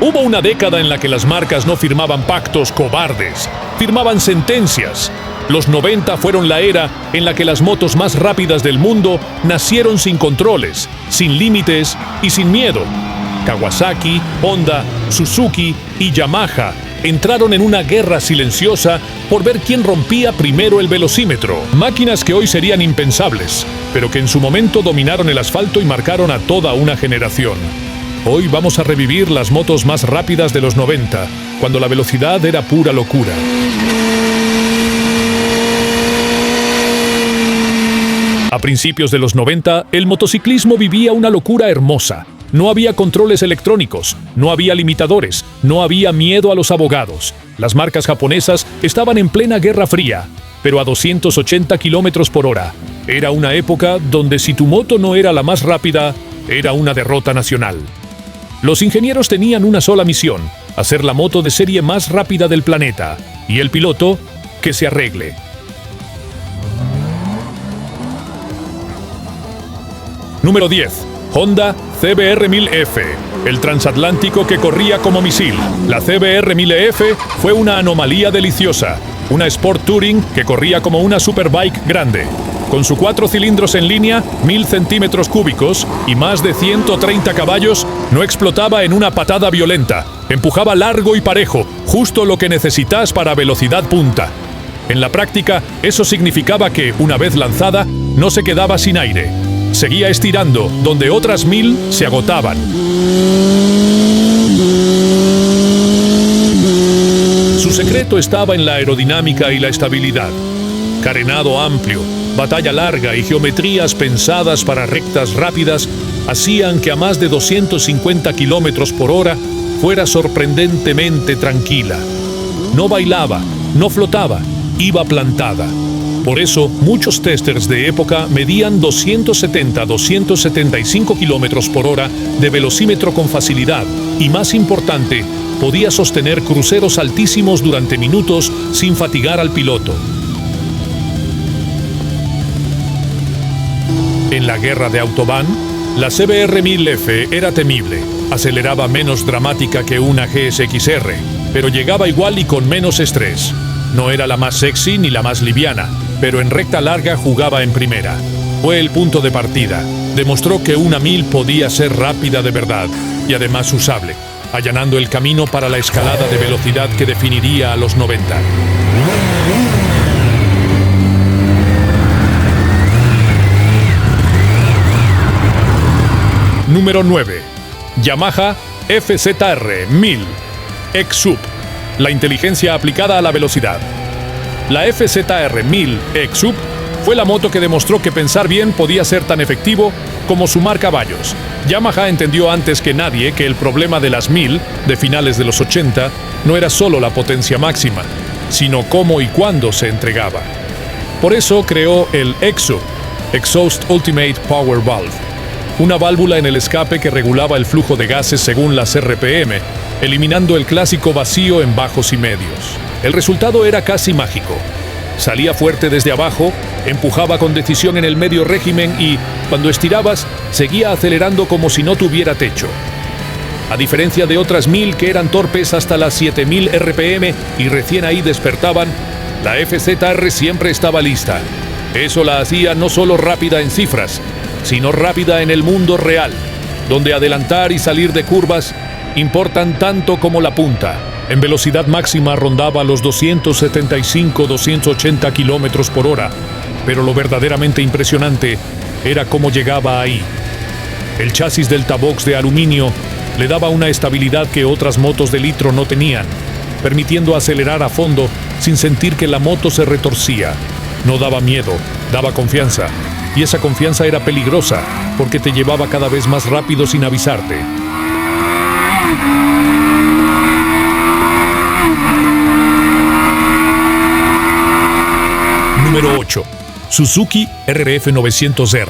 Hubo una década en la que las marcas no firmaban pactos cobardes, firmaban sentencias. Los 90 fueron la era en la que las motos más rápidas del mundo nacieron sin controles, sin límites y sin miedo. Kawasaki, Honda, Suzuki y Yamaha entraron en una guerra silenciosa por ver quién rompía primero el velocímetro. Máquinas que hoy serían impensables, pero que en su momento dominaron el asfalto y marcaron a toda una generación. Hoy vamos a revivir las motos más rápidas de los 90, cuando la velocidad era pura locura. A principios de los 90, el motociclismo vivía una locura hermosa. No había controles electrónicos, no había limitadores, no había miedo a los abogados. Las marcas japonesas estaban en plena Guerra Fría, pero a 280 kilómetros por hora. Era una época donde si tu moto no era la más rápida, era una derrota nacional. Los ingenieros tenían una sola misión: hacer la moto de serie más rápida del planeta, y el piloto, que se arregle. Número 10. Honda CBR-1000F, el transatlántico que corría como misil. La CBR-1000F fue una anomalía deliciosa, una Sport Touring que corría como una superbike grande. Con sus 4 cilindros en línea, 1000 centímetros cúbicos y más de 130 caballos, no explotaba en una patada violenta. Empujaba largo y parejo, justo lo que necesitas para velocidad punta. En la práctica, eso significaba que, una vez lanzada, no se quedaba sin aire. Seguía estirando, donde otras 1000 se agotaban. Su secreto estaba en la aerodinámica y la estabilidad. Carenado amplio, batalla larga y geometrías pensadas para rectas rápidas hacían que a más de 250 kilómetros por hora fuera sorprendentemente tranquila. No bailaba, no flotaba, iba plantada. Por eso, muchos testers de época medían 270-275 kilómetros por hora de velocímetro con facilidad y, más importante, podía sostener cruceros altísimos durante minutos sin fatigar al piloto. En la guerra de Autobahn, la CBR-1000F era temible. Aceleraba menos dramática que una GSX-R, pero llegaba igual y con menos estrés. No era la más sexy ni la más liviana, pero en recta larga jugaba en primera. Fue el punto de partida. Demostró que una 1000 podía ser rápida de verdad y además usable, allanando el camino para la escalada de velocidad que definiría a los 90. Número 9. Yamaha FZR-1000 X-Sub, la inteligencia aplicada a la velocidad. La FZR-1000 X-Sub fue la moto que demostró que pensar bien podía ser tan efectivo como sumar caballos. Yamaha entendió antes que nadie que el problema de las 1000 de finales de los 80 no era solo la potencia máxima, sino cómo y cuándo se entregaba. Por eso creó el X-Sub, Exhaust Ultimate Power Valve, una válvula en el escape que regulaba el flujo de gases según las RPM, eliminando el clásico vacío en bajos y medios. El resultado era casi mágico. Salía fuerte desde abajo, empujaba con decisión en el medio régimen y, cuando estirabas, seguía acelerando como si no tuviera techo. A diferencia de otras 1000 que eran torpes hasta las 7000 RPM y recién ahí despertaban, la FZR siempre estaba lista. Eso la hacía no solo rápida en cifras, sino rápida en el mundo real, donde adelantar y salir de curvas importan tanto como la punta. En velocidad máxima rondaba los 275-280 kilómetros por hora, pero lo verdaderamente impresionante era cómo llegaba ahí. El chasis Delta Box de aluminio le daba una estabilidad que otras motos de litro no tenían, permitiendo acelerar a fondo sin sentir que la moto se retorcía. No daba miedo, daba confianza. Y esa confianza era peligrosa, porque te llevaba cada vez más rápido sin avisarte. Número 8. Suzuki RF900R.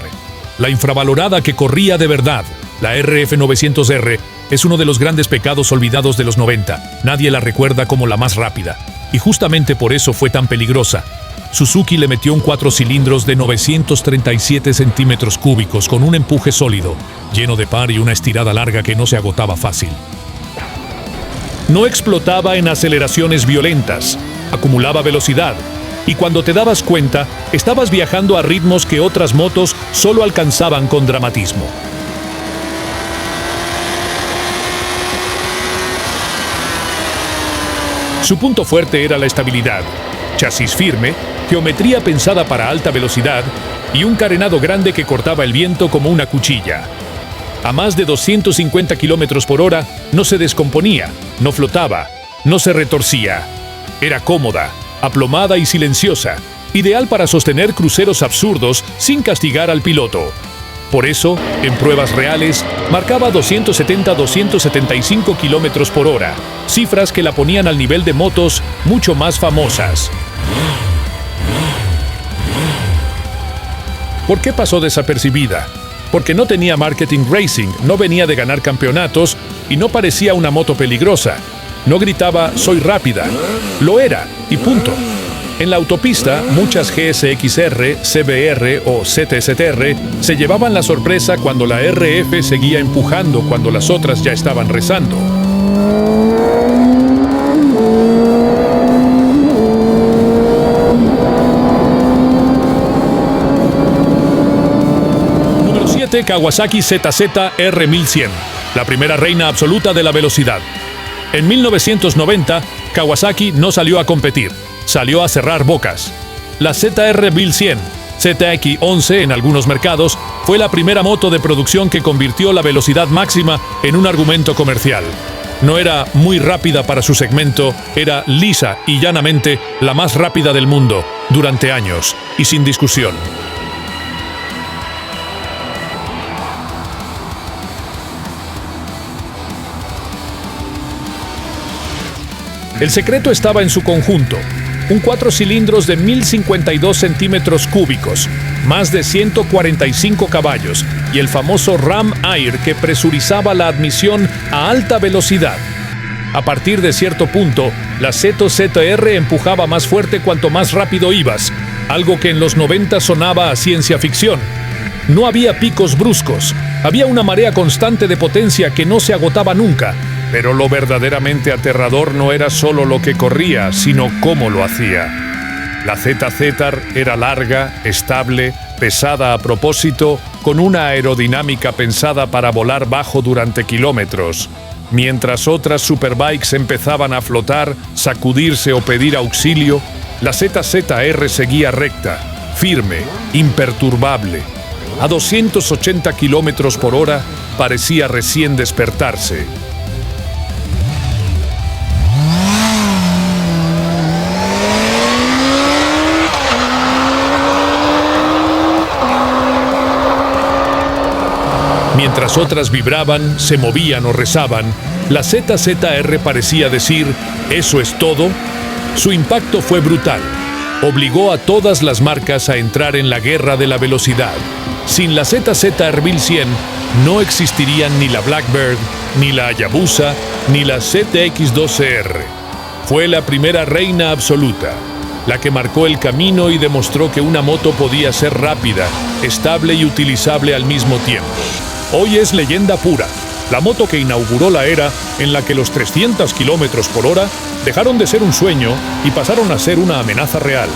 La infravalorada que corría de verdad. La RF900R es uno de los grandes pecados olvidados de los 90. Nadie la recuerda como la más rápida. Y justamente por eso fue tan peligrosa. Suzuki le metió un 4 cilindros de 937 centímetros cúbicos con un empuje sólido, lleno de par y una estirada larga que no se agotaba fácil. No explotaba en aceleraciones violentas, acumulaba velocidad, y cuando te dabas cuenta, estabas viajando a ritmos que otras motos solo alcanzaban con dramatismo. Su punto fuerte era la estabilidad, chasis firme, geometría pensada para alta velocidad y un carenado grande que cortaba el viento como una cuchilla. A más de 250 km por hora no se descomponía, no flotaba, no se retorcía. Era cómoda, aplomada y silenciosa, ideal para sostener cruceros absurdos sin castigar al piloto. Por eso, en pruebas reales, marcaba 270-275 km por hora, cifras que la ponían al nivel de motos mucho más famosas. ¿Por qué pasó desapercibida? Porque no tenía marketing racing, no venía de ganar campeonatos y no parecía una moto peligrosa. No gritaba «soy rápida». Lo era, y punto. En la autopista, muchas GSX-R, CBR o ZST-R se llevaban la sorpresa cuando la RF seguía empujando cuando las otras ya estaban rezando. Número 7. Kawasaki ZZ R1100, la primera reina absoluta de la velocidad. En 1990, Kawasaki no salió a competir, salió a cerrar bocas. La ZR 1100, ZX11 en algunos mercados, fue la primera moto de producción que convirtió la velocidad máxima en un argumento comercial. No era muy rápida para su segmento, era lisa y llanamente la más rápida del mundo, durante años, y sin discusión. El secreto estaba en su conjunto, un 4 cilindros de 1052 centímetros cúbicos, más de 145 caballos y el famoso Ram Air que presurizaba la admisión a alta velocidad. A partir de cierto punto, la ZZR empujaba más fuerte cuanto más rápido ibas, algo que en los 90 sonaba a ciencia ficción. No había picos bruscos, había una marea constante de potencia que no se agotaba nunca. Pero lo verdaderamente aterrador no era solo lo que corría, sino cómo lo hacía. La ZZ era larga, estable, pesada a propósito, con una aerodinámica pensada para volar bajo durante kilómetros. Mientras otras superbikes empezaban a flotar, sacudirse o pedir auxilio, la ZZR seguía recta, firme, imperturbable. A 280 kilómetros por hora parecía recién despertarse. Mientras otras vibraban, se movían o rezaban, la ZZR parecía decir «¿eso es todo?». Su impacto fue brutal. Obligó a todas las marcas a entrar en la guerra de la velocidad. Sin la ZZR 1100 no existirían ni la Blackbird, ni la Hayabusa, ni la ZX12R. Fue la primera reina absoluta, la que marcó el camino y demostró que una moto podía ser rápida, estable y utilizable al mismo tiempo. Hoy es leyenda pura, la moto que inauguró la era en la que los 300 km por hora dejaron de ser un sueño y pasaron a ser una amenaza real.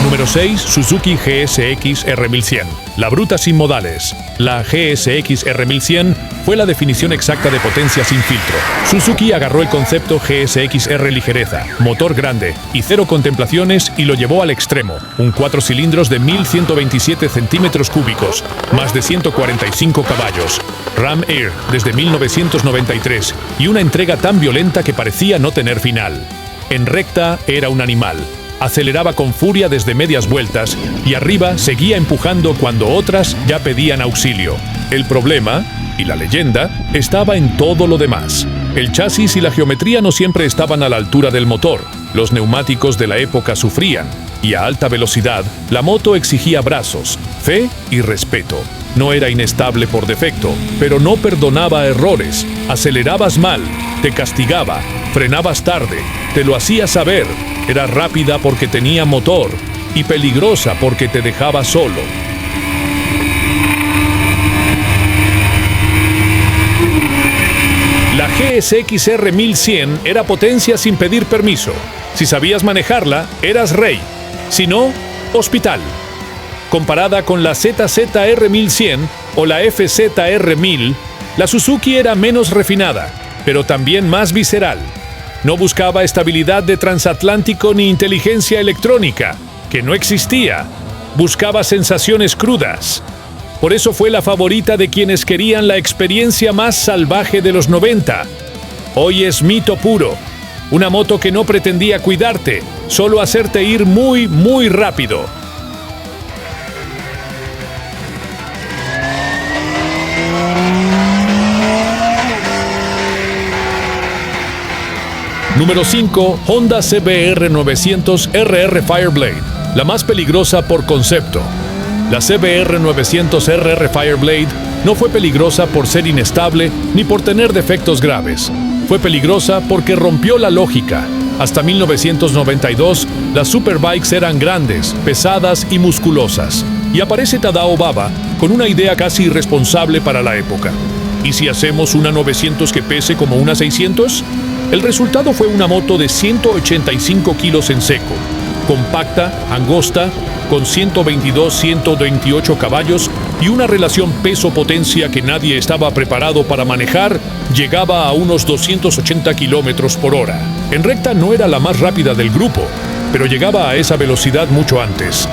Número 6. Suzuki GSX R1100, la bruta sin modales. La GSX R1100 fue la definición exacta de potencia sin filtro. Suzuki agarró el concepto GSX-R ligereza, motor grande y cero contemplaciones y lo llevó al extremo. Un 4 cilindros de 1127 centímetros cúbicos, más de 145 caballos. Ram Air desde 1993 y una entrega tan violenta que parecía no tener final. En recta era un animal. Aceleraba con furia desde medias vueltas y arriba seguía empujando cuando otras ya pedían auxilio. El problema, y la leyenda, estaba en todo lo demás. El chasis y la geometría no siempre estaban a la altura del motor. Los neumáticos de la época sufrían, y a alta velocidad, la moto exigía brazos, fe y respeto. No era inestable por defecto, pero no perdonaba errores. Acelerabas mal, te castigaba, frenabas tarde, te lo hacía saber. Era rápida porque tenía motor, y peligrosa porque te dejaba solo. La GSX-R 1100 era potencia sin pedir permiso. Si sabías manejarla, eras rey. Si no, hospital. Comparada con la ZZ-R 1100 o la FZ-R 1000, la Suzuki era menos refinada, pero también más visceral. No buscaba estabilidad de transatlántico ni inteligencia electrónica, que no existía. Buscaba sensaciones crudas. Por eso fue la favorita de quienes querían la experiencia más salvaje de los 90. Hoy es mito puro. Una moto que no pretendía cuidarte, solo hacerte ir muy, muy rápido. Número 5. Honda CBR 900 RR Fireblade, la más peligrosa por concepto. La CBR 900 RR Fireblade no fue peligrosa por ser inestable ni por tener defectos graves. Fue peligrosa porque rompió la lógica. Hasta 1992, las superbikes eran grandes, pesadas y musculosas. Y aparece Tadao Baba con una idea casi irresponsable para la época. ¿Y si hacemos una 900 que pese como una 600? El resultado fue una moto de 185 kilos en seco, compacta, angosta, con 122-128 caballos y una relación peso-potencia que nadie estaba preparado para manejar, llegaba a unos 280 kilómetros por hora. En recta no era la más rápida del grupo, pero llegaba a esa velocidad mucho antes.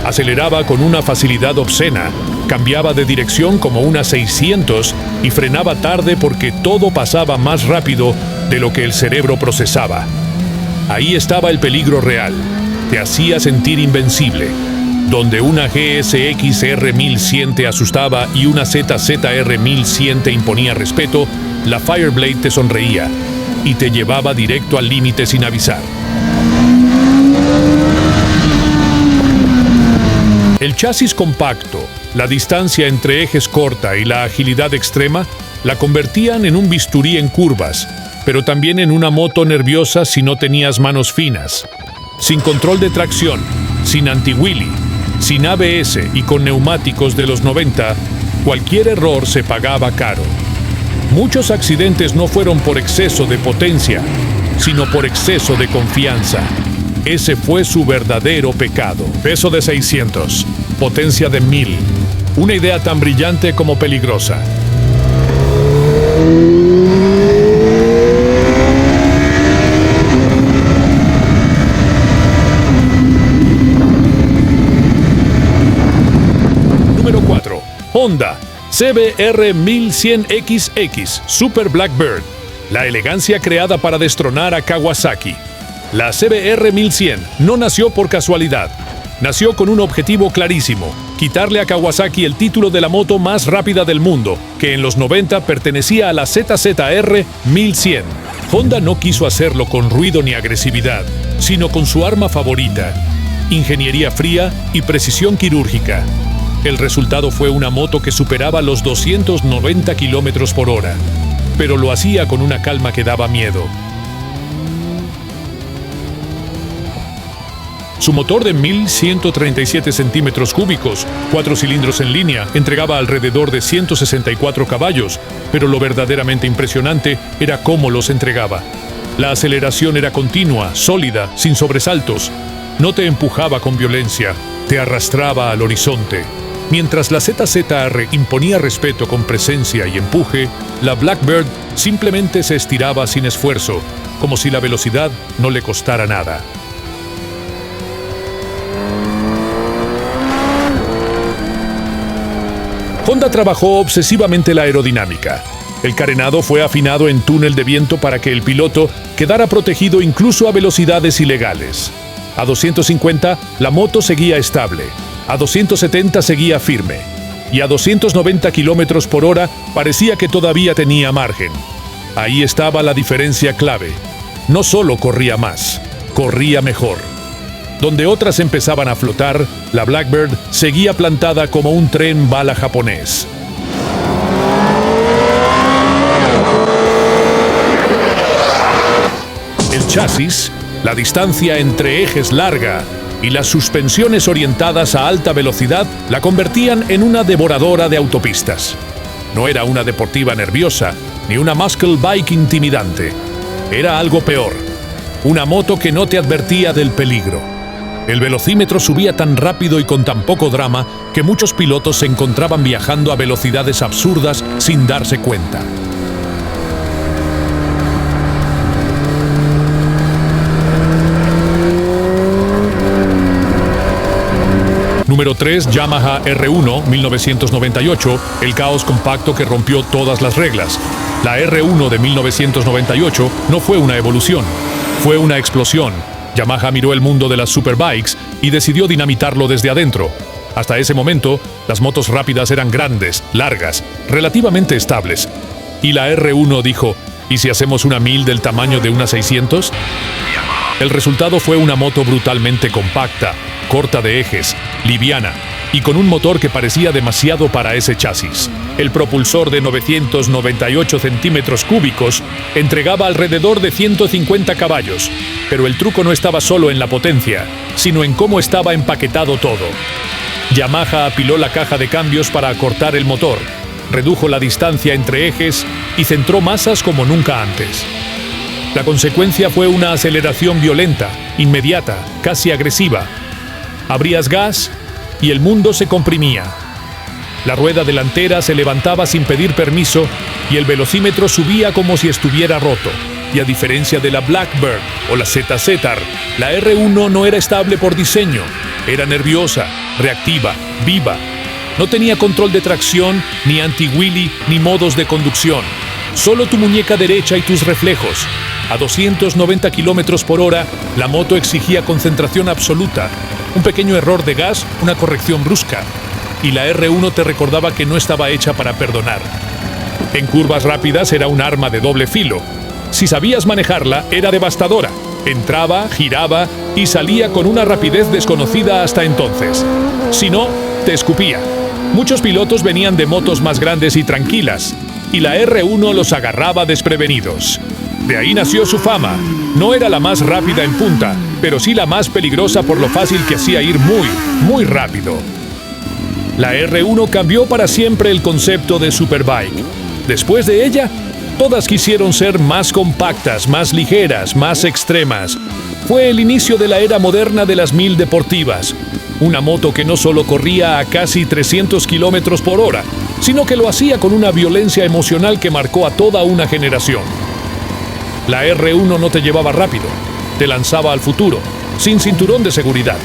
Aceleraba con una facilidad obscena, cambiaba de dirección como una 600 y frenaba tarde porque todo pasaba más rápido de lo que el cerebro procesaba. Ahí estaba el peligro real. Te hacía sentir invencible. Donde una GSX-R 1100 te asustaba y una ZZ-R 1100 te imponía respeto, la Fireblade te sonreía y te llevaba directo al límite sin avisar. El chasis compacto, la distancia entre ejes corta y la agilidad extrema la convertían en un bisturí en curvas, pero también en una moto nerviosa si no tenías manos finas. Sin control de tracción, sin anti-wheelie, sin ABS y con neumáticos de los 90, cualquier error se pagaba caro. Muchos accidentes no fueron por exceso de potencia, sino por exceso de confianza. Ese fue su verdadero pecado. Peso de 600, potencia de 1000. Una idea tan brillante como peligrosa. Número 4. Honda CBR 1100XX Super Blackbird. La elegancia creada para destronar a Kawasaki. La CBR 1100 no nació por casualidad. Nació con un objetivo clarísimo: quitarle a Kawasaki el título de la moto más rápida del mundo, que en los 90 pertenecía a la ZZ-R 1100. Honda no quiso hacerlo con ruido ni agresividad, sino con su arma favorita: ingeniería fría y precisión quirúrgica. El resultado fue una moto que superaba los 290 kilómetros por hora, pero lo hacía con una calma que daba miedo. Su motor de 1.137 centímetros cúbicos, 4 cilindros en línea, entregaba alrededor de 164 caballos, pero lo verdaderamente impresionante era cómo los entregaba. La aceleración era continua, sólida, sin sobresaltos. No te empujaba con violencia, te arrastraba al horizonte. Mientras la ZZ-R imponía respeto con presencia y empuje, la Blackbird simplemente se estiraba sin esfuerzo, como si la velocidad no le costara nada. Honda trabajó obsesivamente la aerodinámica. El carenado fue afinado en túnel de viento para que el piloto quedara protegido incluso a velocidades ilegales. A 250, la moto seguía estable. A 270 seguía firme. Y a 290 kilómetros por hora parecía que todavía tenía margen. Ahí estaba la diferencia clave. No solo corría más, corría mejor. Donde otras empezaban a flotar, la Blackbird seguía plantada como un tren bala japonés. El chasis, la distancia entre ejes larga y las suspensiones orientadas a alta velocidad la convertían en una devoradora de autopistas. No era una deportiva nerviosa, ni una muscle bike intimidante. Era algo peor, una moto que no te advertía del peligro. El velocímetro subía tan rápido y con tan poco drama que muchos pilotos se encontraban viajando a velocidades absurdas sin darse cuenta. Número 3, Yamaha R1 1998, el caos compacto que rompió todas las reglas. La R1 de 1998 no fue una evolución, fue una explosión. Yamaha miró el mundo de las superbikes y decidió dinamitarlo desde adentro. Hasta ese momento, las motos rápidas eran grandes, largas, relativamente estables. Y la R1 dijo, ¿y si hacemos una 1000 del tamaño de una 600? El resultado fue una moto brutalmente compacta, corta de ejes, liviana y con un motor que parecía demasiado para ese chasis. El propulsor de 998 centímetros cúbicos entregaba alrededor de 150 caballos, pero el truco no estaba solo en la potencia, sino en cómo estaba empaquetado todo. Yamaha apiló la caja de cambios para acortar el motor, redujo la distancia entre ejes y centró masas como nunca antes. La consecuencia fue una aceleración violenta, inmediata, casi agresiva. Abrías gas y el mundo se comprimía. La rueda delantera se levantaba sin pedir permiso y el velocímetro subía como si estuviera roto. Y a diferencia de la Blackbird o la ZZ-R, la R1 no era estable por diseño. Era nerviosa, reactiva, viva. No tenía control de tracción, ni anti-wheelie, ni modos de conducción. Solo tu muñeca derecha y tus reflejos. A 290 km por hora, la moto exigía concentración absoluta. Un pequeño error de gas, una corrección brusca. Y la R1 te recordaba que no estaba hecha para perdonar. En curvas rápidas era un arma de doble filo. Si sabías manejarla, era devastadora. Entraba, giraba y salía con una rapidez desconocida hasta entonces. Si no, te escupía. Muchos pilotos venían de motos más grandes y tranquilas, y la R1 los agarraba desprevenidos. De ahí nació su fama. No era la más rápida en punta, pero sí la más peligrosa por lo fácil que hacía ir muy rápido. La R1 cambió para siempre el concepto de superbike. Después de ella, todas quisieron ser más compactas, más ligeras, más extremas. Fue el inicio de la era moderna de las 1000 deportivas. Una moto que no solo corría a casi 300 km por hora, sino que lo hacía con una violencia emocional que marcó a toda una generación. La R1 no te llevaba rápido, te lanzaba al futuro, sin cinturón de seguridad.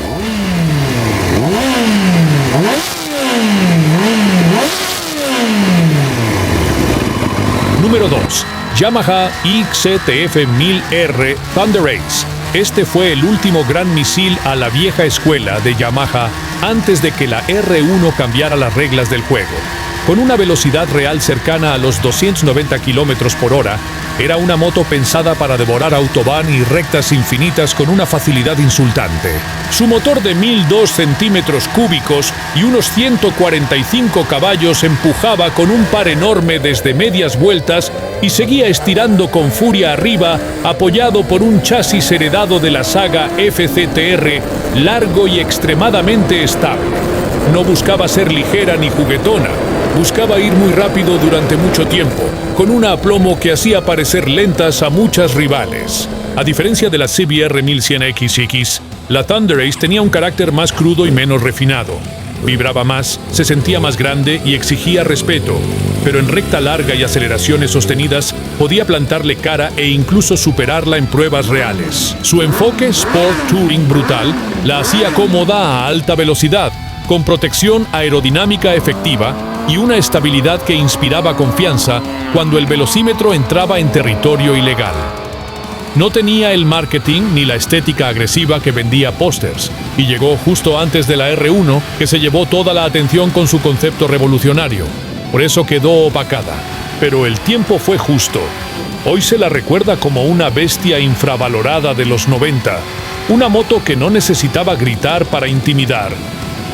Número 2. Yamaha XTF-1000R Thunder Ace. Este fue el último gran misil a la vieja escuela de Yamaha antes de que la R1 cambiara las reglas del juego. Con una velocidad real cercana a los 290 km por hora, era una moto pensada para devorar autobahn y rectas infinitas con una facilidad insultante. Su motor de 1002 centímetros cúbicos y unos 145 caballos empujaba con un par enorme desde medias vueltas y seguía estirando con furia arriba, apoyado por un chasis heredado de la saga FCTR, largo y extremadamente estable. No buscaba ser ligera ni juguetona. Buscaba ir muy rápido durante mucho tiempo, con un aplomo que hacía parecer lentas a muchas rivales. A diferencia de la CBR 1100XX, la Thunder Ace tenía un carácter más crudo y menos refinado. Vibraba más, se sentía más grande y exigía respeto, pero en recta larga y aceleraciones sostenidas podía plantarle cara e incluso superarla en pruebas reales. Su enfoque Sport Touring brutal la hacía cómoda a alta velocidad, con protección aerodinámica efectiva y una estabilidad que inspiraba confianza cuando el velocímetro entraba en territorio ilegal. No tenía el marketing ni la estética agresiva que vendía pósters, y llegó justo antes de la R1, que se llevó toda la atención con su concepto revolucionario. Por eso quedó opacada. Pero el tiempo fue justo. Hoy se la recuerda como una bestia infravalorada de los 90, una moto que no necesitaba gritar para intimidar.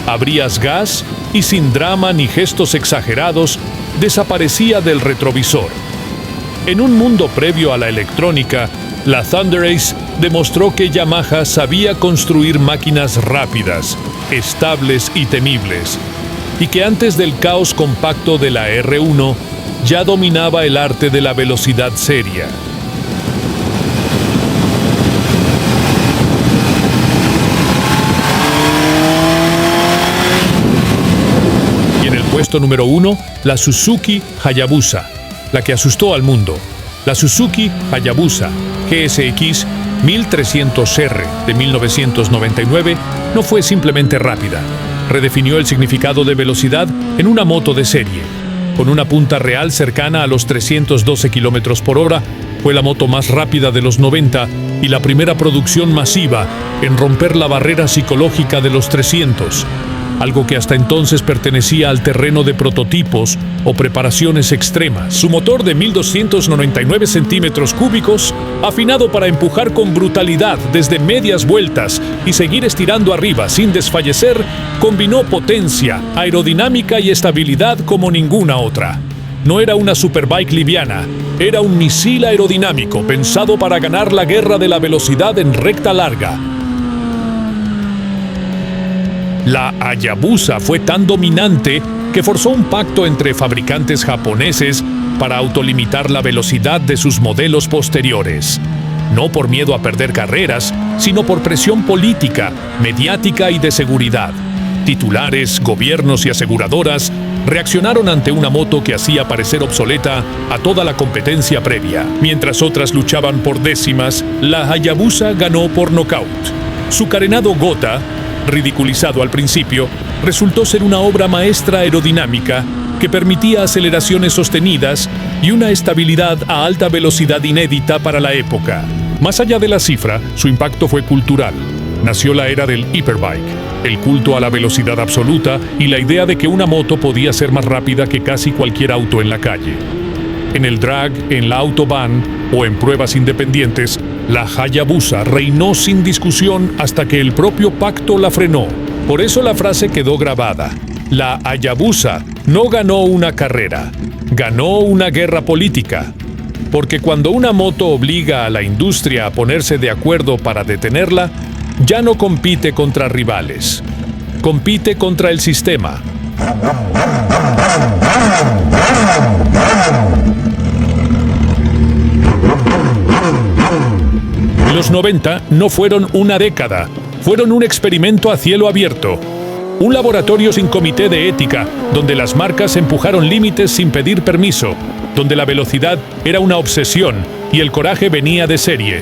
Abrías gas y sin drama ni gestos exagerados, desaparecía del retrovisor. En un mundo previo a la electrónica, La Thunder Ace demostró que Yamaha sabía construir máquinas rápidas, estables y temibles, y que antes del caos compacto de la R1 ya dominaba el arte de la velocidad seria. Y en el puesto número 1, la Suzuki Hayabusa, la que asustó al mundo. La Suzuki Hayabusa GSX 1300R de 1999 no fue simplemente rápida. Redefinió el significado de velocidad en una moto de serie. Con una punta real cercana a los 312 km por hora, fue la moto más rápida de los 90 y la primera producción masiva en romper la barrera psicológica de los 300, algo que hasta entonces pertenecía al terreno de prototipos o preparaciones extremas. Su motor de 1299 centímetros cúbicos, afinado para empujar con brutalidad desde medias vueltas y seguir estirando arriba sin desfallecer, combinó potencia, aerodinámica y estabilidad como ninguna otra. No era una superbike liviana, era un misil aerodinámico pensado para ganar la guerra de la velocidad en recta larga. La Hayabusa fue tan dominante que forzó un pacto entre fabricantes japoneses para autolimitar la velocidad de sus modelos posteriores. No por miedo a perder carreras, sino por presión política, mediática y de seguridad. Titulares, gobiernos y aseguradoras reaccionaron ante una moto que hacía parecer obsoleta a toda la competencia previa. Mientras otras luchaban por décimas, la Hayabusa ganó por nocaut. Su carenado Gota, ridiculizado al principio, resultó ser una obra maestra aerodinámica que permitía aceleraciones sostenidas y una estabilidad a alta velocidad inédita para la época. Más allá de la cifra, su impacto fue cultural. Nació la era del hyperbike, el culto a la velocidad absoluta y la idea de que una moto podía ser más rápida que casi cualquier auto en la calle. En el drag, en la autobahn o en pruebas independientes, la Hayabusa reinó sin discusión hasta que el propio pacto la frenó. Por eso la frase quedó grabada. La Hayabusa no ganó una carrera, ganó una guerra política. Porque cuando una moto obliga a la industria a ponerse de acuerdo para detenerla, ya no compite contra rivales, compite contra el sistema. Los 90 no fueron una década, fueron un experimento a cielo abierto. Un laboratorio sin comité de ética, donde las marcas empujaron límites sin pedir permiso, donde la velocidad era una obsesión y el coraje venía de serie.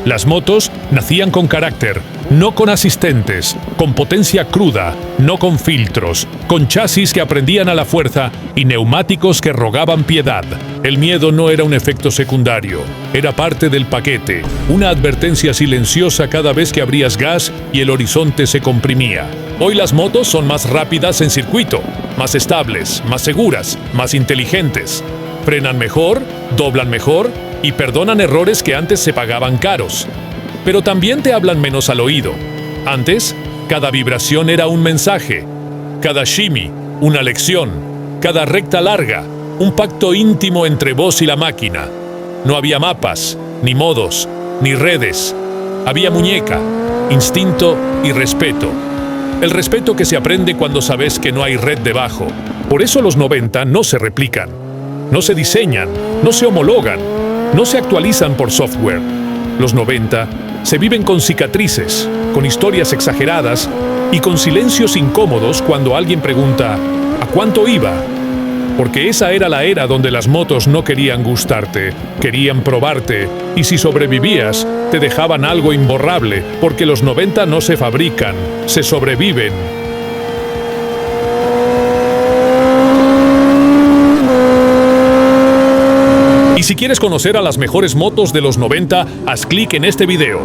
Las motos nacían con carácter, no con asistentes, con potencia cruda, no con filtros, con chasis que aprendían a la fuerza y neumáticos que rogaban piedad. El miedo no era un efecto secundario, era parte del paquete, una advertencia silenciosa cada vez que abrías gas y el horizonte se comprimía. Hoy las motos son más rápidas en circuito, más estables, más seguras, más inteligentes. Frenan mejor, doblan mejor y perdonan errores que antes se pagaban caros. Pero también te hablan menos al oído. Antes, cada vibración era un mensaje, cada shimmy, una lección, cada recta larga, un pacto íntimo entre vos y la máquina. No había mapas, ni modos, ni redes. Había muñeca, instinto y respeto. El respeto que se aprende cuando sabes que no hay red debajo. Por eso los 90 no se replican, no se diseñan, no se homologan, no se actualizan por software. Los 90 se viven con cicatrices, con historias exageradas y con silencios incómodos cuando alguien pregunta ¿a cuánto iba? Porque esa era la era donde las motos no querían gustarte, querían probarte, y si sobrevivías, te dejaban algo imborrable, porque los 90 no se fabrican, se sobreviven. Y si quieres conocer a las mejores motos de los 90, haz clic en este video.